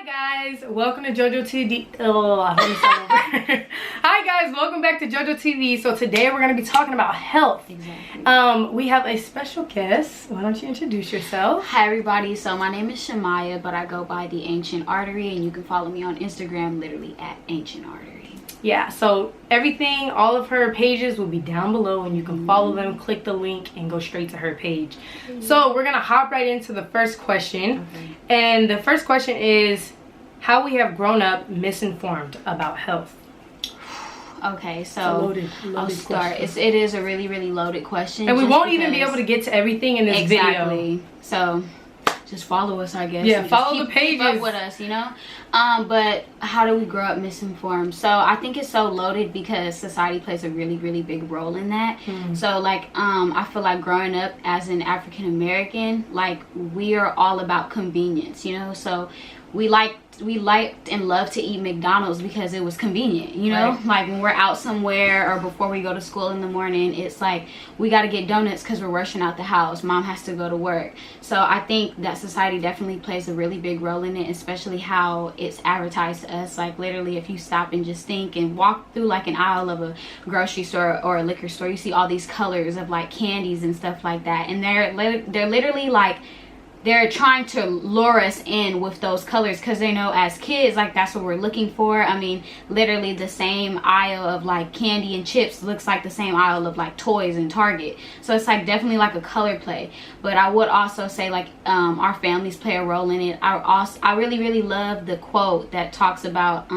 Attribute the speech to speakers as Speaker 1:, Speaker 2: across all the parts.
Speaker 1: Hi guys, welcome to JoJo TV. Hi guys, welcome back to JoJo TV. So today we're going to be talking about health.
Speaker 2: Exactly.
Speaker 1: We have a special guest. Why don't you introduce yourself?
Speaker 2: Hi everybody, so my name is Shamaya, but I go by the Ancient Artery, and you can follow me on Instagram literally at Ancient Artery.
Speaker 1: Yeah, so everything, all of her pages will be down below, and you can follow them, click the link, and go straight to her page. So we're going to hop right into the first question. And the first question is how we have grown up misinformed about health.
Speaker 2: Okay, so I'll start. It is a really loaded question.
Speaker 1: And we won't even be able to get to everything in this video.
Speaker 2: So just follow us, I guess.
Speaker 1: Yeah, follow the pages.
Speaker 2: Keep up with us, you know? But how do we grow up misinformed? So I think it's so loaded because society plays a really big role in that. So like I feel like growing up as an African American, like we are all about convenience, you know? So we liked and loved to eat McDonald's because it was convenient, you know?
Speaker 1: Right.
Speaker 2: Like when we're out somewhere or before we go to school in the morning, it's like we got to get donuts because we're rushing out the house. Mom has to go to work. So I think that society definitely plays a really big role in it, especially how it's advertised to us. Like literally if you stop and just think and walk through like an aisle of a grocery store or a liquor store, you see all these colors of like candies and stuff like that. And they're literally like, they're trying to lure us in with those colors because they know as kids, like that's what we're looking for. I mean, literally the same aisle of like candy and chips looks like the same aisle of like toys in Target. So it's like definitely like a color play. But I would also say like our families play a role in it. I really love the quote that talks about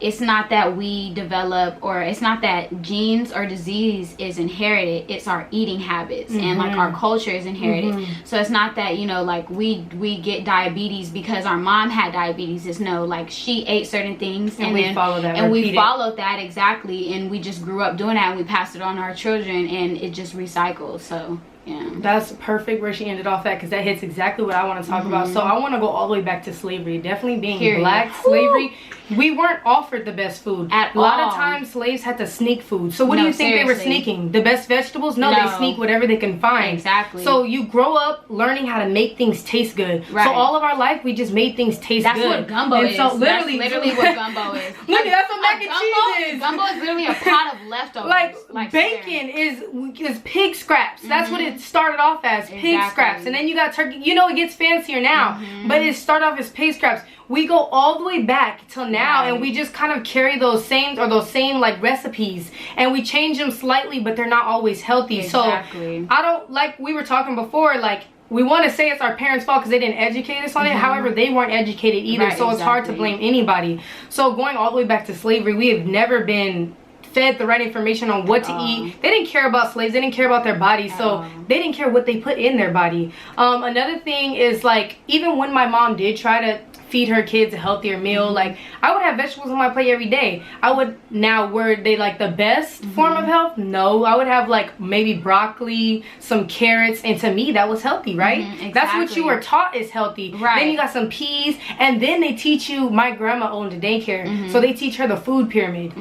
Speaker 2: it's not that we develop, or it's not that genes or disease is inherited, it's our eating habits and like our culture is inherited. So it's not that, you know, like we get diabetes because our mom had diabetes. It's no, like she ate certain things and
Speaker 1: we follow that,
Speaker 2: and we followed that exactly, and we just grew up doing that, and we passed it on to our children, and it just recycles. So yeah,
Speaker 1: that's perfect where she ended off at, because that hits exactly what I want to talk about. So I want to go all the way back to slavery. Definitely being black, slavery, we weren't offered the best food. A lot of times slaves had to sneak food. So what do you think they were sneaking? The best vegetables? No, they sneak whatever they can find.
Speaker 2: Exactly.
Speaker 1: So you grow up learning how to make things taste good. So all of our life we just made things taste good.
Speaker 2: That's what gumbo is.
Speaker 1: So literally
Speaker 2: what gumbo is.
Speaker 1: Look, that's what mac and cheese is.
Speaker 2: Gumbo is literally a pot of leftovers.
Speaker 1: Like bacon is pig scraps. That's what it started off as, pig scraps. And then you got turkey. You know, it gets fancier now, but it started off as pig scraps. We go all the way back till now, and we just kind of carry those same like recipes, and we change them slightly, but they're not always healthy.
Speaker 2: Exactly.
Speaker 1: So I don't, like we were talking before, like we want to say it's our parents' fault because they didn't educate us on it. However, they weren't educated either, so it's hard to blame anybody. So going all the way back to slavery, we have never been fed the right information on what to eat. They didn't care about slaves. They didn't care about their bodies, so they didn't care what they put in their body. Another thing is, like, even when my mom did try to feed her kids a healthier meal, like I would have vegetables on my plate every day. I would, now were they like the best form of health? No, I would have like maybe broccoli, some carrots, and to me that was healthy, right?
Speaker 2: Exactly.
Speaker 1: That's what you were taught is healthy. Then you got some peas, and then they teach you, my grandma owned a daycare, so they teach her the food pyramid.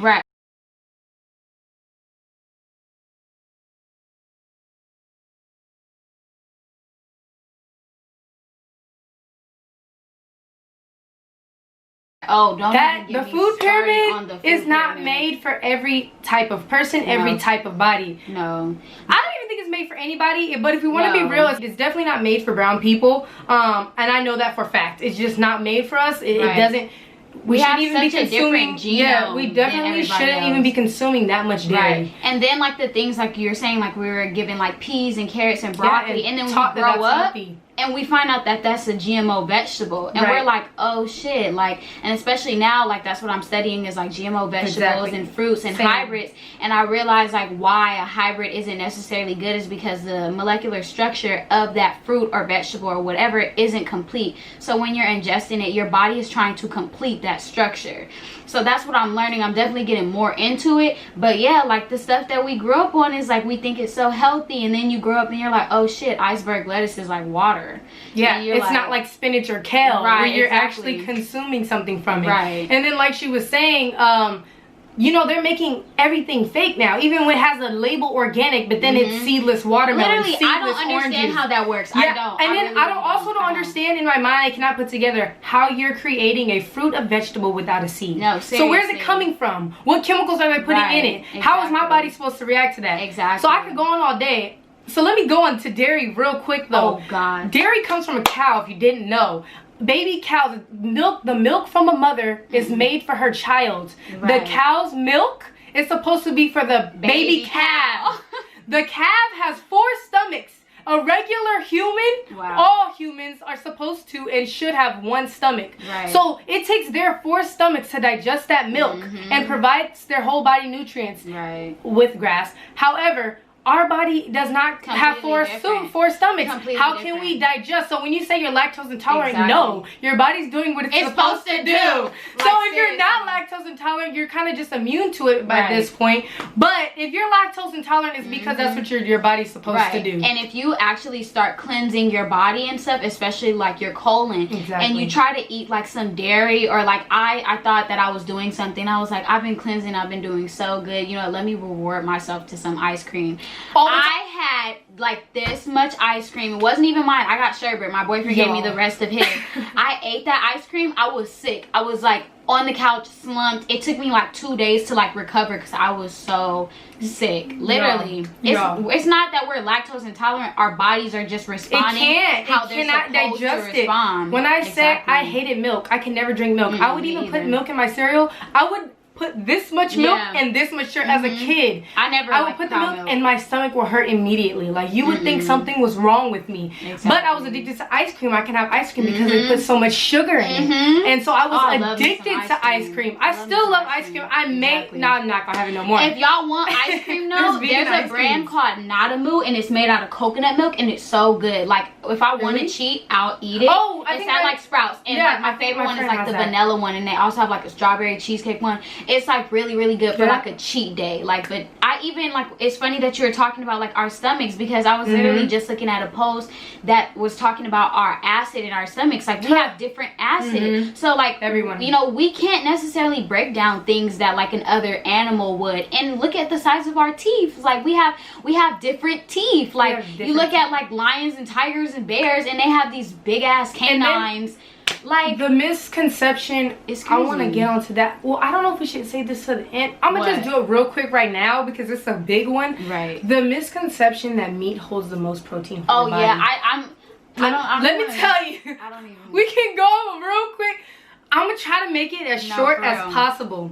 Speaker 1: The food pyramid is not made for every type of person, every type of body. I don't even think it's made for anybody, but if you want to be real, it's definitely not made for brown people. And I know that for a fact. It's just not made for us. It doesn't. We shouldn't even be consuming. Yeah, we definitely shouldn't even be consuming that much dairy.
Speaker 2: And then like the things like you're saying, like we were given like peas and carrots and broccoli, and then we grow up and we find out that that's a GMO vegetable, and we're like, oh shit, like, and especially now, like that's what I'm studying is like GMO vegetables and fruits and hybrids, and I realize like why a hybrid isn't necessarily good is because the molecular structure of that fruit or vegetable or whatever isn't complete. So when you're ingesting it, your body is trying to complete that structure. So that's what I'm learning. I'm definitely getting more into it, but yeah, like the stuff that we grew up on is like we think it's so healthy, and then you grow up and you're like, oh shit, iceberg lettuce is like water.
Speaker 1: Yeah, it's like, not like spinach or kale where you're actually consuming something from it. And then like she was saying, you know, they're making everything fake now. Even when it has a label organic, but then it's seedless watermelon,
Speaker 2: literally,
Speaker 1: seedless
Speaker 2: I don't understand
Speaker 1: oranges.
Speaker 2: how that works.
Speaker 1: Yeah.
Speaker 2: I don't.
Speaker 1: And then
Speaker 2: really
Speaker 1: I understand in my mind, I cannot put together how you're creating a fruit or vegetable without a seed.
Speaker 2: No, seriously.
Speaker 1: So where's it coming from? What chemicals are they putting in it?
Speaker 2: Exactly.
Speaker 1: How is my body supposed to react to that?
Speaker 2: Exactly.
Speaker 1: So I could go on all day. So let me go on to dairy real quick though.
Speaker 2: Oh God.
Speaker 1: Dairy comes from a cow, if you didn't know. Baby cows, the milk from a mother is made for her child.
Speaker 2: Right.
Speaker 1: The cow's milk is supposed to be for the baby calf. The calf has 4 stomachs. A regular human, all humans are supposed to and should have 1 stomach.
Speaker 2: Right.
Speaker 1: So it takes their 4 stomachs to digest that milk and provides their whole body nutrients with grass. However, our body does not have 4 stomachs. How can we digest? So when you say you're lactose intolerant, no, your body's doing what it's supposed to do. So if you're not lactose intolerant, you're kind of just immune to it by this point. But if you're lactose intolerant, it's because that's what your body's supposed to do.
Speaker 2: And if you actually start cleansing your body and stuff, especially like your colon, and you try to eat like some dairy, or like I thought that I was doing something. I was like, I've been cleansing, I've been doing so good. You know, let me reward myself to some ice cream. I had like this much ice cream. It wasn't even mine. I got sherbet. My boyfriend gave me the rest of his. I ate that ice cream. I was sick. I was like on the couch slumped. It took me like 2 days to like recover because I was so sick. Literally. It's not that we're lactose intolerant. Our bodies are just responding.
Speaker 1: It cannot digest it. When I said I hated milk, I can never drink milk. I would even put milk in my cereal. I would put this much milk and this much sugar as a kid. I would put the milk and my stomach would hurt immediately. Like you would think something was wrong with me. But I was addicted to ice cream. I can have ice cream because they put so much sugar in it. And so I was addicted to ice cream. I still love ice cream. I'm not gonna have it no more.
Speaker 2: If y'all want ice cream though, there's a brand called Nadamu and it's made out of coconut milk and it's so good. Like if I want to cheat, I'll eat it.
Speaker 1: Oh,
Speaker 2: it's at like Sprouts. And like my favorite one is like the vanilla one, and they also have like a strawberry cheesecake one. It's like really good for like a cheat day. Like, but I even like, it's funny that you were talking about like our stomachs, because I was literally just looking at a post that was talking about our acid in our stomachs. Like we have different acid. So like everyone, you know, we can't necessarily break down things that like an other animal would. And look at the size of our teeth. Like we have different teeth. Like you look at like lions and tigers and bears, and they have these big ass canines. Like
Speaker 1: the misconception is, I want to get onto that. Well, I don't know if we should say this to the end. I'm gonna just do it real quick right now because it's a big one. Right. The misconception that meat holds the most protein. For the body. Let me tell you. I don't even. We can go real quick. I'm gonna try to make it as short as possible.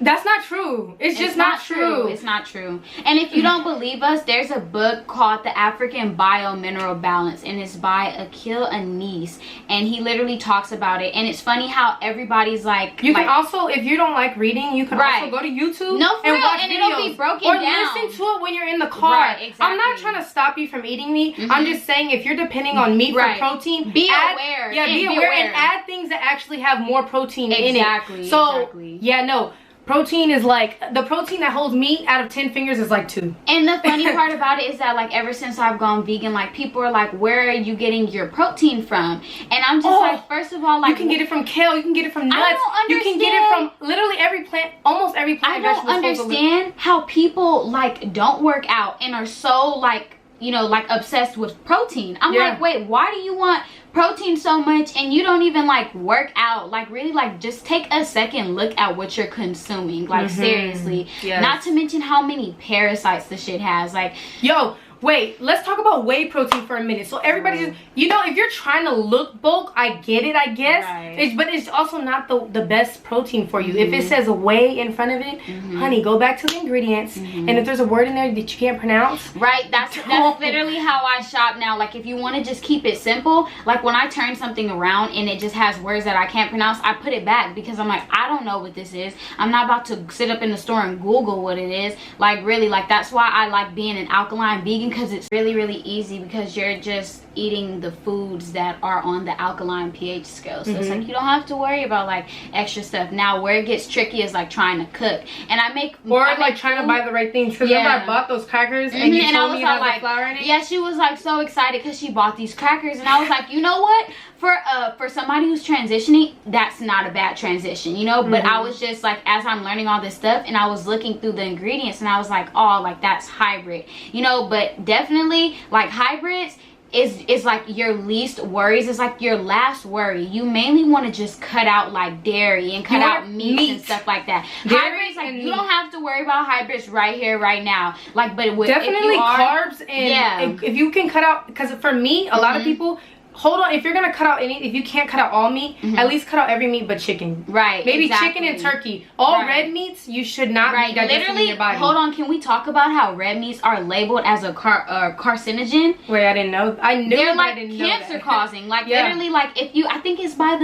Speaker 1: That's not true. It's just not true.
Speaker 2: It's not true. And if you don't believe us, there's a book called The African Biomineral Balance, and it's by Akil Anis, and he literally talks about it. And it's funny how everybody's like,
Speaker 1: you can also, if you don't like reading, you can also go to YouTube and watch videos,
Speaker 2: it'll be broken down,
Speaker 1: or listen to it when you're in the car. I'm not trying to stop you from eating meat. I'm just saying, if you're depending on meat for protein,
Speaker 2: be aware.
Speaker 1: Yeah, be aware and add things that actually have more protein in it. So protein is like, the protein that holds meat out of 10 fingers is like 2.
Speaker 2: And the funny part about it is that like ever since I've gone vegan, like people are like, where are you getting your protein from? And I'm just like, first of all, like
Speaker 1: you can get it from kale, you can get it from nuts, you can get it from literally every plant, almost every plant.
Speaker 2: I don't understand how people like don't work out and are so like, you know, like obsessed with protein. I'm like, wait, why do you want protein so much and you don't even like work out? Like really, like just take a second look at what you're consuming. Like seriously. Not to mention how many parasites the shit has. Like,
Speaker 1: yo, wait, let's talk about whey protein for a minute. So everybody's, you know, if you're trying to look bulk, I get it, I guess. But it's also not the best protein for you. If it says whey in front of it, honey, go back to the ingredients. And if there's a word in there that you can't pronounce,
Speaker 2: that's literally how I shop now. Like if you want to just keep it simple, like when I turn something around and it just has words that I can't pronounce, I put it back because I'm like, I don't know what this is. I'm not about to sit up in the store and Google what it is. Like really, like that's why I like being an alkaline vegan, because it's really, really easy, because you're just eating the foods that are on the alkaline pH scale. So it's like you don't have to worry about like extra stuff. Now where it gets tricky is like trying to cook, and I make
Speaker 1: trying to buy the right things, because remember I bought those crackers and you told me it has like flour in it.
Speaker 2: Yeah, she was like so excited because she bought these crackers, and I was like, you know what, for somebody who's transitioning, that's not a bad transition, you know. But I was just like, as I'm learning all this stuff and I was looking through the ingredients, and I was like, oh, like that's hybrid, you know. But definitely like hybrids is like your least worries. It's like your last worry. You mainly want to just cut out like dairy and cut out meat and stuff like that. Hybrids, like you don't have to worry about hybrids right here, right now. Like, but with
Speaker 1: definitely carbs, and if you can cut out, because for me, a lot of people, hold on, if you're gonna cut out if you can't cut out all meat, at least cut out every meat but chicken.
Speaker 2: Right.
Speaker 1: Maybe chicken and turkey. All red meats you should not be digesting in your body.
Speaker 2: Hold on, can we talk about how red meats are labeled as a carcinogen?
Speaker 1: Wait, I didn't know. I knew,
Speaker 2: they're
Speaker 1: but
Speaker 2: like
Speaker 1: I didn't know
Speaker 2: cancer causing. Like literally, like if you, I think it's by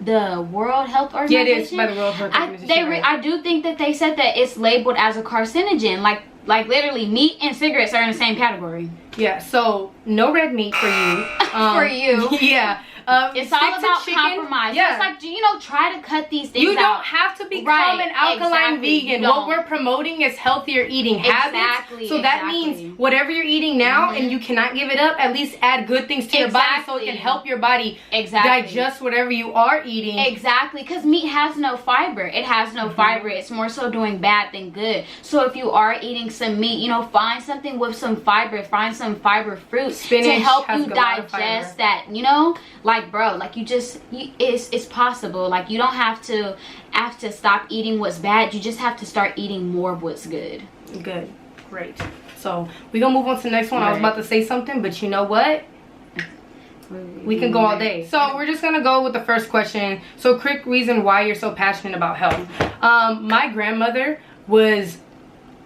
Speaker 2: the World Health Organization.
Speaker 1: Yeah, it is by the World Health Organization.
Speaker 2: I do think that they said that it's labeled as a carcinogen. Like literally, meat and cigarettes are in the same category.
Speaker 1: Yeah, so no red meat for you.
Speaker 2: For you.
Speaker 1: Yeah.
Speaker 2: It's all about compromise. Yeah. It's like, you know, try to cut these things out.
Speaker 1: You don't have to become an alkaline vegan. What we're promoting is healthier eating habits. So that means whatever you're eating now and you cannot give it up, at least add good things to your body so it can help your body digest whatever you are eating.
Speaker 2: Exactly, because meat has no fiber. It has no fiber. It's more so doing bad than good. So if you are eating some meat, you know, find something with some fiber. Find some fiber fruits to help you digest that, you know? Like, bro, like it's possible. Like, you don't have to stop eating what's bad. You just have to start eating more of what's good.
Speaker 1: Good. Great. So we're gonna move on to the next one. I was about to say something, but you know what? We can go all day. So we're just gonna go with the first question. So quick reason why you're so passionate about health. My grandmother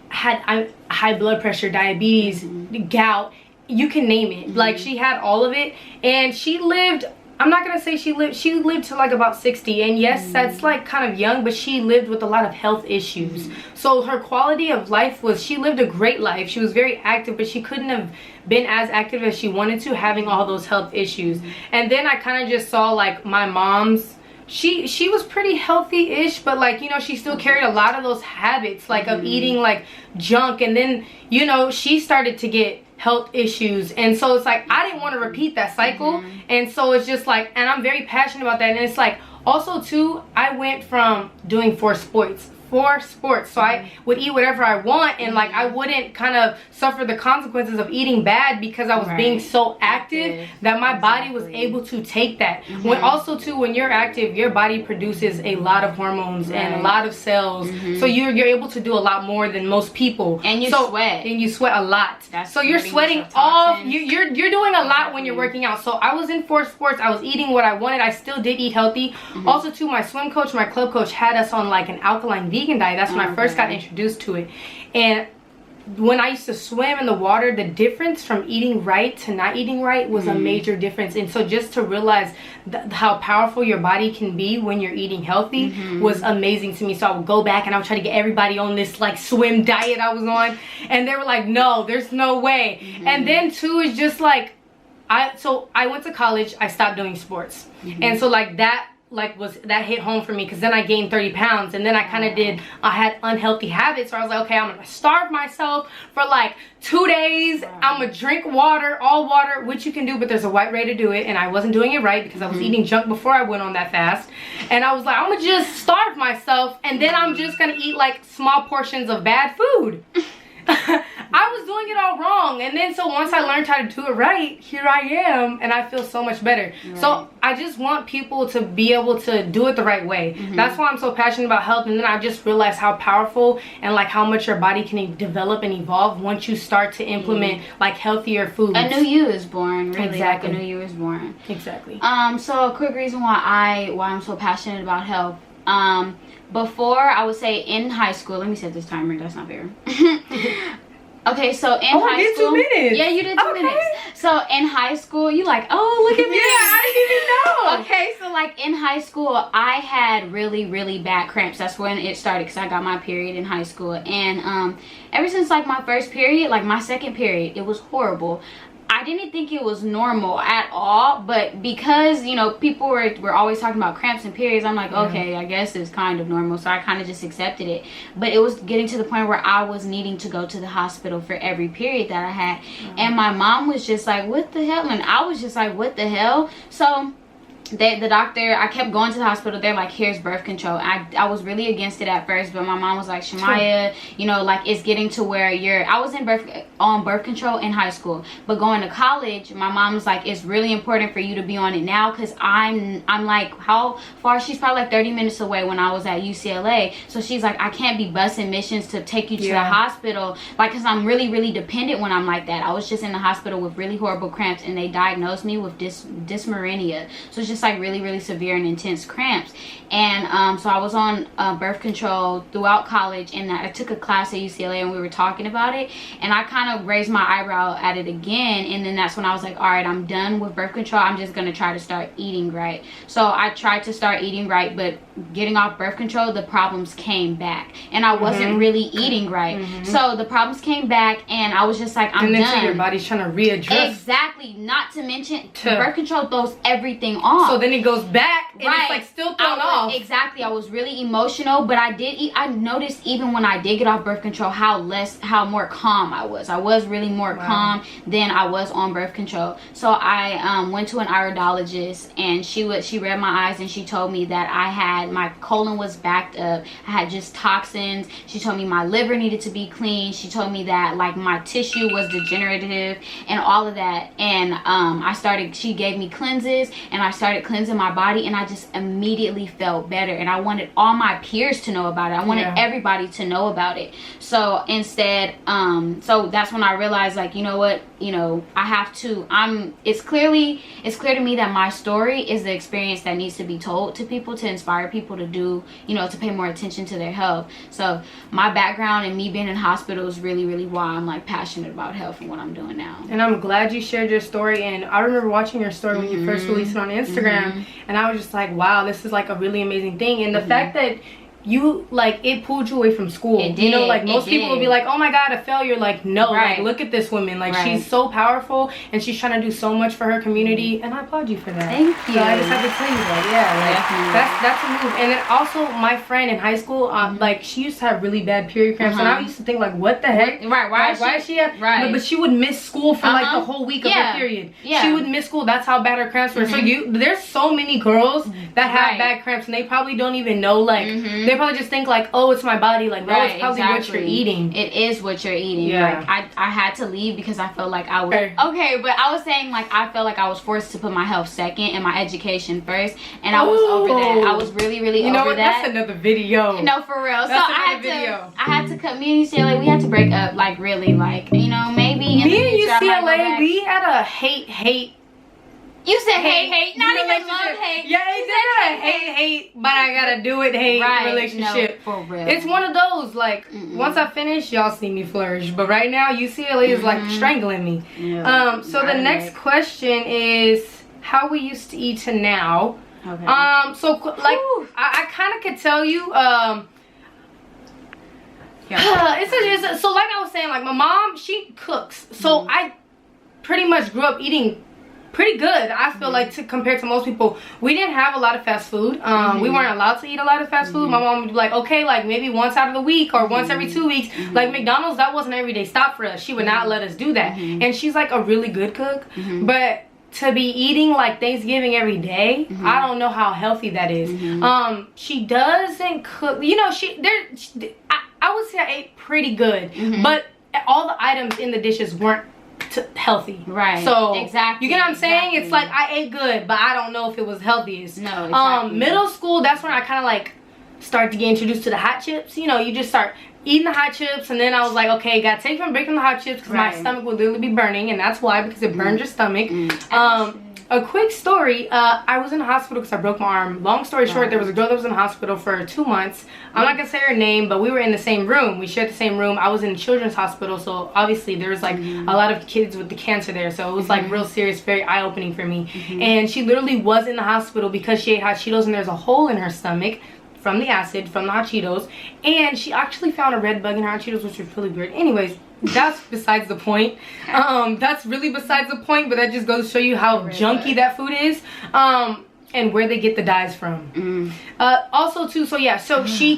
Speaker 1: had high blood pressure, diabetes, gout, you can name it. Like, she had all of it, and she lived, I'm not gonna say she lived to like about 60, and yes, that's like kind of young, but she lived with a lot of health issues. So her quality of life was, she lived a great life. She was very active, but she couldn't have been as active as she wanted to, having all those health issues. And then I kind of just saw like my mom's, she was pretty healthy-ish, but like, you know, she still carried a lot of those habits, like of eating like junk. And then, you know, she started to get health issues, and so it's like I didn't want to repeat that cycle. And so it's just like, and I'm very passionate about that. And it's like, also too, I went from doing four sports, so I would eat whatever I want, and like I wouldn't kind of suffer the consequences of eating bad, because I was being so active that my body was able to take that. When also too, when you're active, your body produces a lot of hormones and a lot of cells, so you're able to do a lot more than most people.
Speaker 2: And you
Speaker 1: sweat a lot. So you're sweating off. You're doing a lot when you're working out. So I was in 4 sports. I was eating what I wanted. I still did eat healthy. Also too, my swim coach, my club coach had us on like an alkaline vegan diet. That's when I first got introduced to it. And when I used to swim in the water, the difference from eating right to not eating right was a major difference. And so just to realize how powerful your body can be when you're eating healthy was amazing to me. So I would go back and I would try to get everybody on this like swim diet I was on, and they were like, no, there's no way. And then too, is just like, I went to college, I stopped doing sports, and so like that hit home for me, because then I gained 30 pounds, and then I had unhealthy habits. So I was like, okay, I'm gonna starve myself for like 2 days. I'm gonna drink water, all water, which you can do, but there's a right way to do it, and I wasn't doing it right because I was eating junk before I went on that fast. And I was like, I'm gonna just starve myself, and then I'm just gonna eat like small portions of bad food. I was doing it all wrong. And then so once I learned how to do it right, here I am, and I feel so much better. So I just want people to be able to do it the right way. That's why I'm so passionate about health. And then I just realized how powerful and like how much your body can develop and evolve once you start to implement like healthier foods.
Speaker 2: A new you is born, really.
Speaker 1: Exactly.
Speaker 2: Like a new you is born.
Speaker 1: Exactly.
Speaker 2: So a quick reason why I'm so passionate about health. Before, I would say in high school, let me set this timer, that's not fair. Okay, so in high
Speaker 1: did
Speaker 2: school,
Speaker 1: 2 minutes.
Speaker 2: Yeah, you did 2 minutes. So in high school, you like, oh, look at me.
Speaker 1: Yeah, I didn't even know.
Speaker 2: Okay, so like in high school, I had really, really bad cramps. That's when it started, because I got my period in high school. And ever since like my first period, like my second period, it was horrible. I didn't think it was normal at all, but because, you know, people were always talking about cramps and periods, I'm like, okay, I guess it's kind of normal. So I kind of just accepted it. But it was getting to the point where I was needing to go to the hospital for every period that I had. And my mom was just like, what the hell? And I was just like, what the hell? So the doctor, I kept going to the hospital. They're like, here's birth control. I was really against it at first, but my mom was like, Shamaya, you know, like, it's getting to where I was on birth control in high school, but going to college, my mom was like, it's really important for you to be on it now, because I'm like, how far? She's probably like 30 minutes away when I was at UCLA. So she's like, I can't be busing missions to take you to the hospital, like, because I'm really, really dependent when I'm like that. I was just in the hospital with really horrible cramps, and they diagnosed me with dysmenorrhea. So it's just like really, really severe and intense cramps. And so I was on birth control throughout college, and I took a class at UCLA, and we were talking about it, and I kind of raised my eyebrow at it again. And then that's when I was like, all right, I'm done with birth control. I'm just gonna try to start eating right. So I tried to start eating right, but getting off birth control, the problems came back, and I wasn't really eating right. So the problems came back, and I was just like, I'm done.
Speaker 1: So your body's trying to readjust.
Speaker 2: Exactly. Not to mention, birth control throws everything off.
Speaker 1: So then it goes back, and it's like still thrown off.
Speaker 2: Exactly. I was really emotional, but I noticed even when I did get off birth control, how more calm I was. I was really more calm than I was on birth control. So I went to an iridologist, and she read my eyes, and she told me that my colon was backed up. I had just toxins. She told me my liver needed to be clean. She told me that like my tissue was degenerative and all of that. And she gave me cleanses, and I started cleansing my body, and I just immediately felt better. And I wanted all my peers to know about it. I wanted everybody to know about it. So instead, so that's when I realized, like, you know what, you know, I have to, it's clear to me that my story is the experience that needs to be told to people, to inspire people to do, you know, to pay more attention to their health. So my background and me being in hospital is really, really why I'm like passionate about health and what I'm doing now.
Speaker 1: And I'm glad you shared your story. And I remember watching your story when you first released it on Instagram, and I was just like, wow, this is like a really amazing thing. And the fact that you, like, it pulled you away from school.
Speaker 2: It did.
Speaker 1: You know, like, most people would be like, oh my god, a failure. Like, no, like, look at this woman. Like, she's so powerful, and she's trying to do so much for her community, and I applaud you for that.
Speaker 2: Thank you.
Speaker 1: So I just have to tell you that, that's a move. And then also, my friend in high school, like, she used to have really bad period cramps, and I used to think, like, what the heck? Why is she have, but she would miss school for like the whole week of her period. She would miss school. That's how bad her cramps were. So there's so many girls that have bad cramps, and they probably don't even know, like, they probably just think like, oh, it's my body. Like, no, it's probably what you're eating.
Speaker 2: It is what you're eating. Like, I had to leave because I felt like I was okay, but I was saying, like, I felt like I was forced to put my health second and my education first, and I was over that. I was really, really over that.
Speaker 1: That's another video.
Speaker 2: No, for real. So I had to cut. Me and UCLA, we had to break up. Like, really, like, you know, maybe in
Speaker 1: me and UCLA, we had a hate.
Speaker 2: You said hate, not even love hate.
Speaker 1: Yeah, it's a hate, but I gotta do it, relationship.
Speaker 2: No, for real.
Speaker 1: It's one of those, like, once I finish, y'all see me flourish. But right now, UCLA is like strangling me. Yeah. So the next question is how we used to eat to now. Okay. So like, I kind of could tell you. So like I was saying, like, my mom, she cooks, so I pretty much grew up eating pretty good. I feel like, compared to most people, we didn't have a lot of fast food. We weren't allowed to eat a lot of fast food. My mom would be like, okay, like maybe once out of the week or once every 2 weeks. Like McDonald's, that wasn't an everyday stop for us. She would not let us do that. And she's like a really good cook, but to be eating like Thanksgiving every day, I don't know how healthy that is. She doesn't cook, you know, I would say I ate pretty good, but all the items in the dishes weren't healthy. So
Speaker 2: exactly,
Speaker 1: you get what I'm saying? It's like I ate good, but I don't know if it was healthiest.
Speaker 2: No, exactly.
Speaker 1: Middle school, that's when I kind of like started to get introduced to the hot chips. You know, you just start eating the hot chips, and then I was like, okay, gotta take a break from the hot chips because my stomach would literally be burning, and that's why, because it burns your stomach. A quick story. I was in the hospital because I broke my arm. Long story short, there was a girl that was in the hospital for 2 months. I'm not gonna say her name, but we were in the same room. We shared the same room. I was in children's hospital, so obviously there was like a lot of kids with the cancer there. So it was like real serious, very eye-opening for me. And she literally was in the hospital because she ate hot Cheetos and there's a hole in her stomach from the acid, from the hot Cheetos. And she actually found a red bug in her hot Cheetos, which was really weird. Anyways, that's besides the point. That's really besides the point, but that just goes to show you how junky that food is. And where they get the dyes from. Also too, so yeah, so she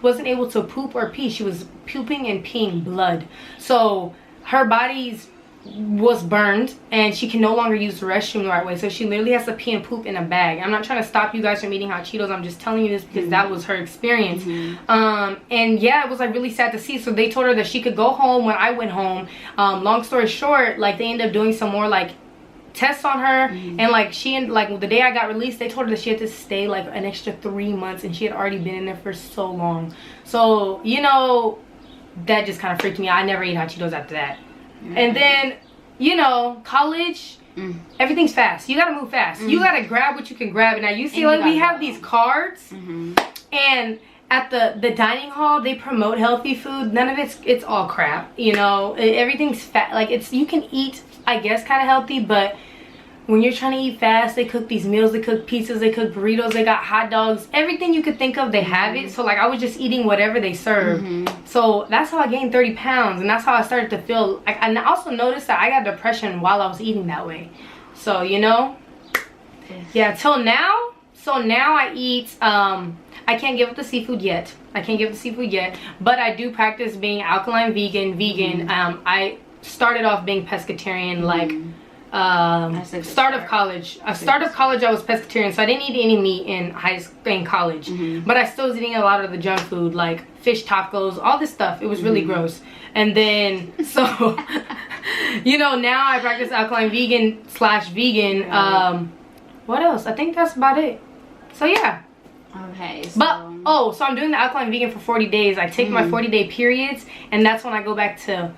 Speaker 1: wasn't able to poop or pee. She was pooping and peeing blood. So her body's was burned and she can no longer use the restroom the right way. So she literally has to pee and poop in a bag. I'm not trying to stop you guys from eating hot Cheetos. I'm just telling you this because that was her experience. And yeah, it was like really sad to see. So they told her that she could go home when I went home. Long story short, like they ended up doing some more like tests on her, and like the day I got released, they told her that she had to stay like an extra 3 months, and she had already been in there for so long. So you know, that just kind of freaked me out. I never ate hot Cheetos after that. And then, you know, college, everything's fast. You gotta move fast. You gotta grab what you can grab. And now you see, like we have these cards, and at the dining hall they promote healthy food. None of it's all crap, you know. Everything's fat. Like you can eat, I guess, kind of healthy, but when you're trying to eat fast, they cook these meals, they cook pizzas, they cook burritos, they got hot dogs, everything you could think of, they have it. So like I was just eating whatever they serve. So that's how I gained 30 pounds, and that's how I started to feel like. I also noticed that I got depression while I was eating that way. So you know, yeah, till now. So now I eat, I can't give up the seafood yet. But I do practice being alkaline vegan. I started off being pescatarian, like start of college I was pescatarian, so I didn't eat any meat in college. But I still was eating a lot of the junk food, like fish tacos, all this stuff. It was really gross. And then so you know, now I practice alkaline vegan /vegan. What else? I think that's about it. So yeah.
Speaker 2: Okay, so.
Speaker 1: But so I'm doing the alkaline vegan for 40 days. I take my 40-day periods, and that's when I go back to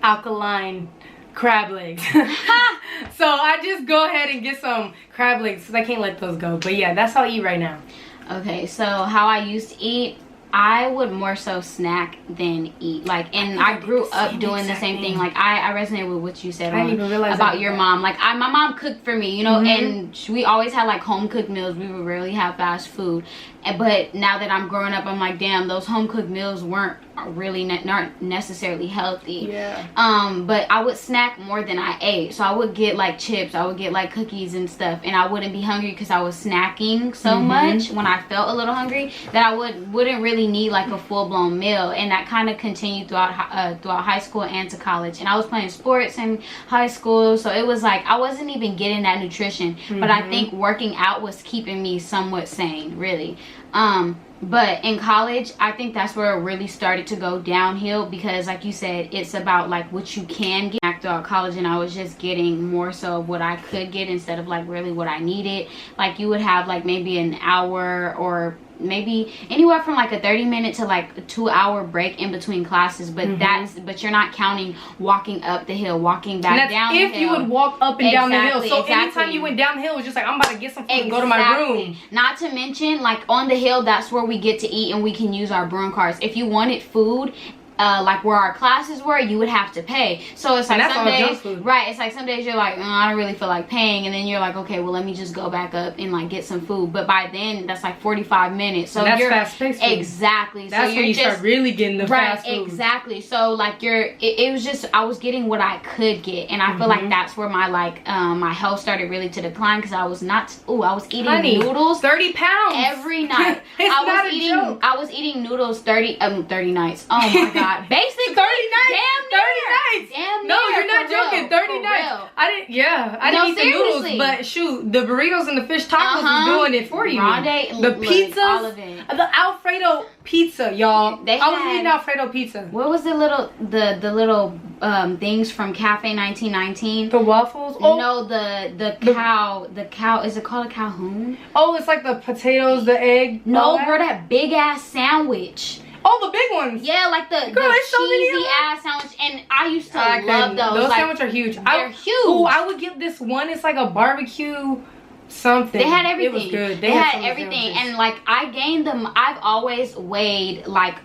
Speaker 1: alkaline crab legs. So I just go ahead and get some crab legs because I can't let those go. But yeah, that's how I eat right now.
Speaker 2: Okay, so how I used to eat, I would more so snack than eat. Like, and I grew up doing the same thing. Like I resonate with what you said about your mom. Like my mom cooked for me, you know, and we always had like home cooked meals. We would rarely have fast food. But now that I'm growing up, I'm like, damn, those home cooked meals weren't really not necessarily healthy. But I would snack more than I ate. So I would get like chips, I would get like cookies and stuff, and I wouldn't be hungry because I was snacking so much when I felt a little hungry that I wouldn't really need like a full-blown meal. And that kind of continued throughout high school and to college. And I was playing sports in high school, so it was like I wasn't even getting that nutrition. But I think working out was keeping me somewhat sane, really. But in college, I think that's where it really started to go downhill, because like you said, it's about like what you can get throughout college, and I was just getting more so of what I could get instead of like really what I needed. Like you would have like maybe an hour or maybe anywhere from like a 30-minute to like a 2-hour break in between classes, but but you're not counting walking up the hill, walking back down the hill.
Speaker 1: If you would walk up and down the hill. So anytime you went down the hill, it was just like, I'm about to get some food and go to my room.
Speaker 2: Not to mention, like on the hill, that's where we get to eat and we can use our broom carts. If you wanted food, like where our classes were, you would have to pay. So it's like some days, right, it's like some days you're like, I don't really feel like paying, and then you're like, okay, well let me just go back up and like get some food. But by then that's like 45 minutes, so
Speaker 1: that's fast-paced food.
Speaker 2: Exactly.
Speaker 1: That's so when you start really getting the fast food.
Speaker 2: Exactly. So like it was just, I was getting what I could get, and I feel like that's where my like my health started really to decline, because I was I was eating noodles
Speaker 1: 30 pounds
Speaker 2: every night. I was eating noodles 30 nights. Oh my god. Basically 30 nights.
Speaker 1: Damn near. 30 nights.
Speaker 2: Damn near.
Speaker 1: No, you're not joking. 30 nights.
Speaker 2: Real.
Speaker 1: I didn't eat the noodles, but shoot, the burritos and the fish tacos was doing it for you. The pizzas, all of it. The Alfredo pizza, y'all. I was eating Alfredo pizza.
Speaker 2: What was the little things from Cafe 1919?
Speaker 1: The waffles?
Speaker 2: Oh no, the cow. Is it called a Calhoun?
Speaker 1: Oh, it's like the potatoes, the egg.
Speaker 2: No, girl, that big ass sandwich.
Speaker 1: Oh, the big ones.
Speaker 2: Yeah, like the cheesy ass sandwich. And I used to love those.
Speaker 1: Those
Speaker 2: like,
Speaker 1: sandwiches are huge.
Speaker 2: They're huge.
Speaker 1: Oh, I would get this one. It's like a barbecue something.
Speaker 2: They had everything.
Speaker 1: It was good.
Speaker 2: They had everything. And like I gained them. I've always weighed like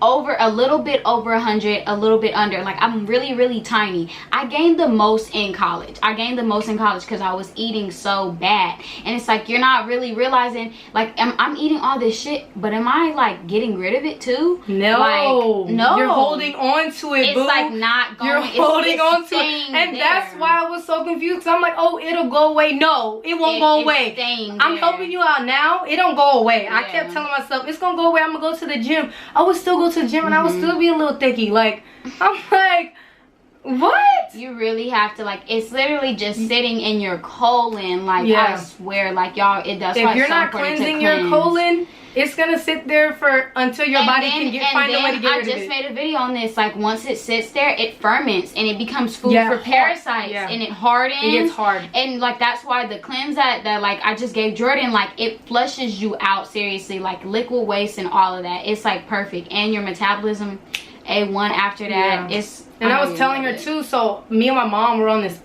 Speaker 2: over a little bit over 100, a little bit under. Like I'm really tiny. I gained the most in college. Because I was eating so bad. And it's like you're not really realizing, like I'm eating all this shit, but am I like getting rid of it too?
Speaker 1: No.
Speaker 2: Like, no.
Speaker 1: You're holding on to it, boo.
Speaker 2: It's like not going.
Speaker 1: You're holding on to it. And
Speaker 2: there.
Speaker 1: that's why I was so confused. Cause I'm like, oh, it'll go away. No, it won't go away. I'm helping you out now. It don't go away. Yeah. I kept telling myself it's gonna go away. I'm gonna go to the gym. I would still go to the gym and I would still be a little thicky. Like, I'm like, what?
Speaker 2: You really have to, like, it's literally just sitting in your colon. Like, I swear, like, y'all, it does.
Speaker 1: If you're not cleansing your colon, it's gonna sit there for until your body can find a way to get rid of it.
Speaker 2: I just made a video on this. Like, once it sits there, it ferments and it becomes food for parasites, and it hardens.
Speaker 1: It gets hard.
Speaker 2: And like that's why the cleanse that like I just gave Jordan, like it flushes you out seriously, like liquid waste and all of that. It's like perfect, and your metabolism A1 after that. It's
Speaker 1: and I was telling her too. So me and my mom were on this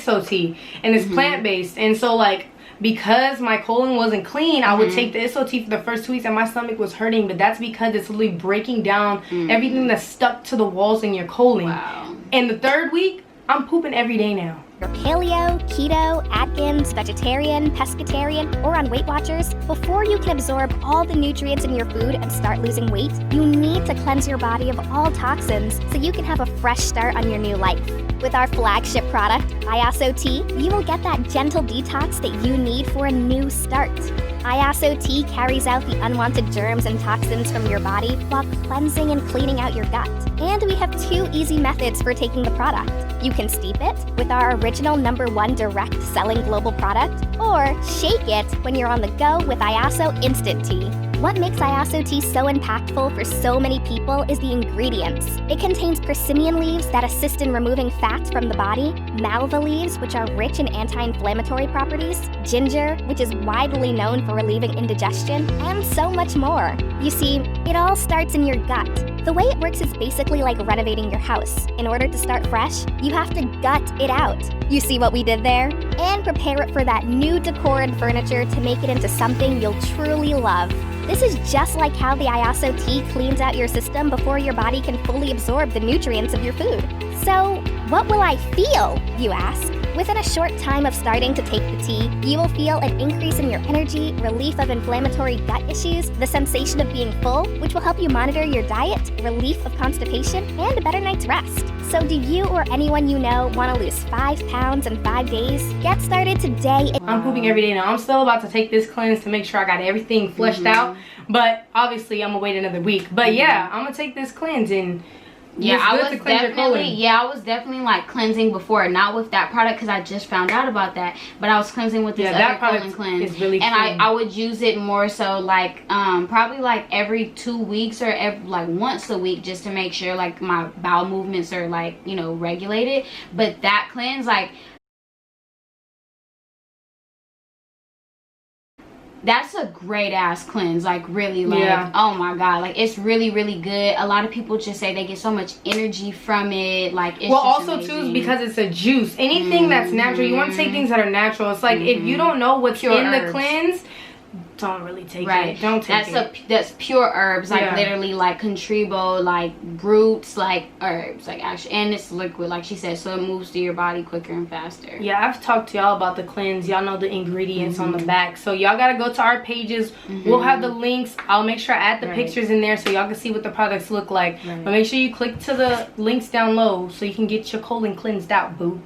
Speaker 1: SOT, and it's plant-based, and so like, because my colon wasn't clean, I would take the SOT for the first 2 weeks and my stomach was hurting, but that's because it's literally breaking down everything that's stuck to the walls in your colon.
Speaker 2: Wow.
Speaker 1: And the 3rd week, I'm pooping every day now.
Speaker 3: You're paleo, keto, Atkins, vegetarian, pescatarian, or on Weight Watchers, before you can absorb all the nutrients in your food and start losing weight, you need to cleanse your body of all toxins so you can have a fresh start on your new life. With our flagship product, ISOT, you will get that gentle detox that you need for a new start. ISOT carries out the unwanted germs and toxins from your body while cleansing and cleaning out your gut. And we have 2 easy methods for taking the product. You can steep it with our original #1 direct selling global product, or shake it when you're on the go with ISO Instant Tea. What makes ISOT so impactful for so many people is the ingredients. It contains persimmon leaves that assist in removing fat from the body, malva leaves, which are rich in anti-inflammatory properties, ginger, which is widely known for relieving indigestion, and so much more. You see, it all starts in your gut. The way it works is basically like renovating your house. In order to start fresh, you have to gut it out. You see what we did there? And prepare it for that new decor and furniture to make it into something you'll truly love. This is just like how the ISOT cleans out your system before your body can fully absorb the nutrients of your food. So, what will I feel, you ask? Within a short time of starting to take the tea, you will feel an increase in your energy, relief of inflammatory gut issues, the sensation of being full, which will help you monitor your diet, relief of constipation, and a better night's rest. So do you or anyone you know want to lose 5 pounds in 5 days? Get started today.
Speaker 1: I'm pooping every day now. I'm still about to take this cleanse to make sure I got everything fleshed out. But obviously, I'm going to wait another week. But yeah, I'm going to take this cleanse and...
Speaker 2: I was definitely like cleansing before, not with that product because I just found out about that, but I was cleansing with this other colon cleanse,
Speaker 1: really
Speaker 2: and I would use it more so like probably like every 2 weeks or like once a week, just to make sure like my bowel movements are like, you know, regulated. But that cleanse, like, that's a great ass cleanse, like really, like oh my god, like it's really good. A lot of people just say they get so much energy from it, like it's
Speaker 1: well,
Speaker 2: just
Speaker 1: also
Speaker 2: amazing.
Speaker 1: Too is because it's a juice. Anything that's natural, you want to take things that are natural. It's like if you don't know what's pure in herbs. The cleanse, don't really take it. Don't take it.
Speaker 2: That's pure herbs, like literally like contribo, like roots, like herbs, like actually, and it's liquid, like she said, so it moves through your body quicker and faster.
Speaker 1: Yeah, I've talked to y'all about the cleanse. Y'all know the ingredients on the back, so y'all gotta go to our pages. We'll have the links. I'll make sure I add the pictures in there so y'all can see what the products look like. But make sure you click to the links down low so you can get your colon cleansed out, boo.